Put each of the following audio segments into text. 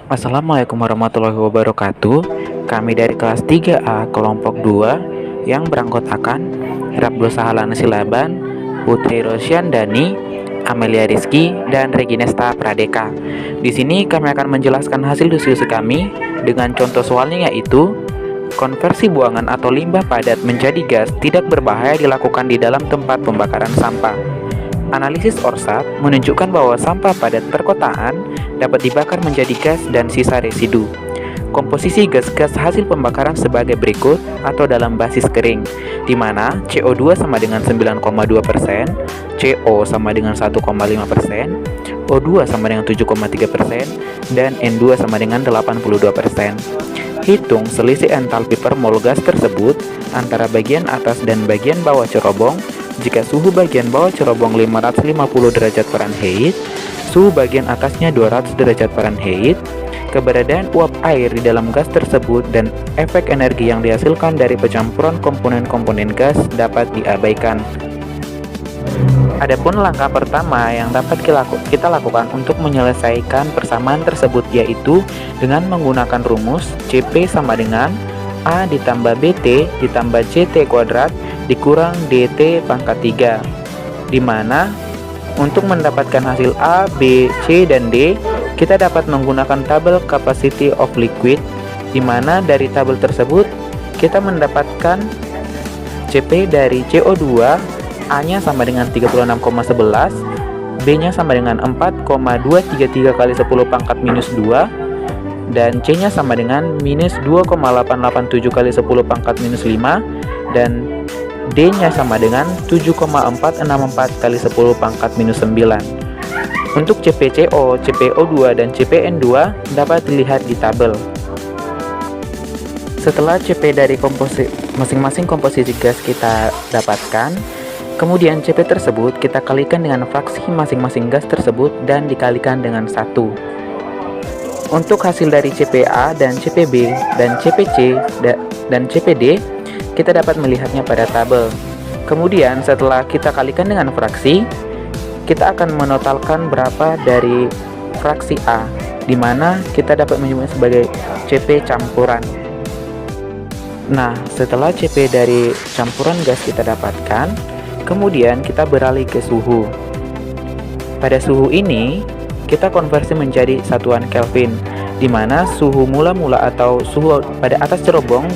Assalamualaikum warahmatullahi wabarakatuh. Kami dari kelas 3A kelompok 2 yang beranggotakan Rabdul Sahalana Silaban, Putri Rosyandani, Amelia Rizky, dan Reginesta Pradeka. Di sini kami akan menjelaskan hasil diskusi kami dengan contoh soalnya, yaitu konversi buangan atau limbah padat menjadi gas tidak berbahaya dilakukan di dalam tempat pembakaran sampah. Analisis Orsat menunjukkan bahwa sampah padat perkotaan dapat dibakar menjadi gas dan sisa residu. Komposisi gas-gas hasil pembakaran sebagai berikut atau dalam basis kering, di mana CO2 sama dengan 9,2%, CO sama dengan 1,5%, O2 sama dengan 7,3%, dan N2 sama dengan 82%. Hitung selisih entalpi per mol gas tersebut antara bagian atas dan bagian bawah cerobong. Jika suhu bagian bawah cerobong 550 derajat Fahrenheit, suhu bagian atasnya 200 derajat Fahrenheit, keberadaan uap air di dalam gas tersebut dan efek energi yang dihasilkan dari pencampuran komponen-komponen gas dapat diabaikan. Adapun langkah pertama yang dapat kita lakukan untuk menyelesaikan persamaan tersebut, yaitu dengan menggunakan rumus CP sama dengan A ditambah BT ditambah CT kuadrat dikurang DT pangkat 3, di mana untuk mendapatkan hasil A, B, C, dan D, kita dapat menggunakan tabel capacity of liquid, di mana dari tabel tersebut kita mendapatkan CP dari CO2, A-nya sama dengan 36,11, B-nya sama dengan 4,233 kali 10 pangkat minus 2, dan C-nya sama dengan minus 2,887 kali 10 pangkat minus 5, dan D-nya sama dengan 7,464 kali 10 pangkat minus 9. Untuk CpCO, CpO2, dan CpN2 dapat dilihat di tabel. Setelah Cp dari masing-masing komposisi gas kita dapatkan, kemudian Cp tersebut kita kalikan dengan fraksi masing-masing gas tersebut dan dikalikan dengan 1. Untuk hasil dari CpA dan CpB dan CpC dan CpD, kita dapat melihatnya pada tabel. Kemudian setelah kita kalikan dengan fraksi, kita akan menotalkan berapa dari fraksi A, di mana kita dapat menyebutnya sebagai Cp campuran. Nah, setelah Cp dari campuran gas kita dapatkan, kemudian kita beralih ke suhu. Pada suhu ini, kita konversi menjadi satuan Kelvin, di mana suhu mula-mula atau suhu pada atas cerobong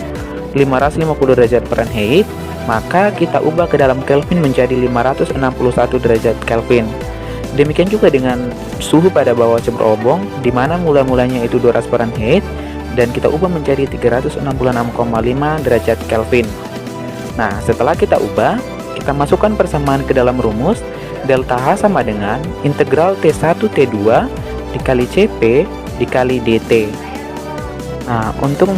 550 derajat Fahrenheit, maka kita ubah ke dalam Kelvin menjadi 561 derajat Kelvin. Demikian juga dengan suhu pada bawah cerobong, di mana mula-mulanya itu 200 Fahrenheit dan kita ubah menjadi 366,5 derajat Kelvin. Nah, setelah kita ubah, kita masukkan persamaan ke dalam rumus. Delta H sama dengan integral T1 T2 dikali Cp dikali dt. Nah, untuk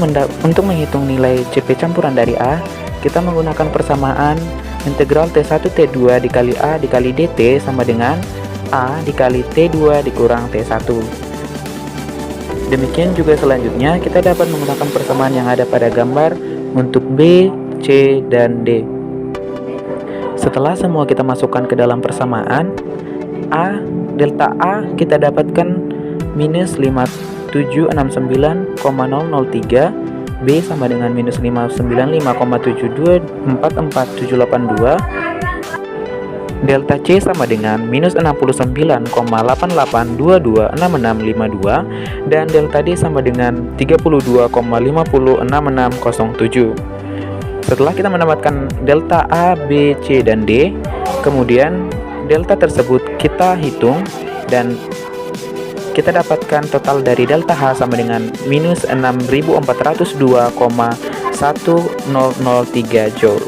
menghitung nilai Cp campuran dari A, kita menggunakan persamaan integral T1 T2 dikali A dikali dt sama dengan A dikali T2 dikurang T1. Demikian juga selanjutnya, kita dapat menggunakan persamaan yang ada pada gambar untuk B, C, dan D. Setelah semua kita masukkan ke dalam persamaan, delta A kita dapatkan minus 5769,003, B sama dengan minus 595,7244782, delta C sama dengan minus 69,88226652, dan delta D sama dengan 32,505667. Setelah kita mendapatkan delta A, B, C, dan D, kemudian delta tersebut kita hitung dan kita dapatkan total dari delta H sama dengan minus 6402,1003 Joule.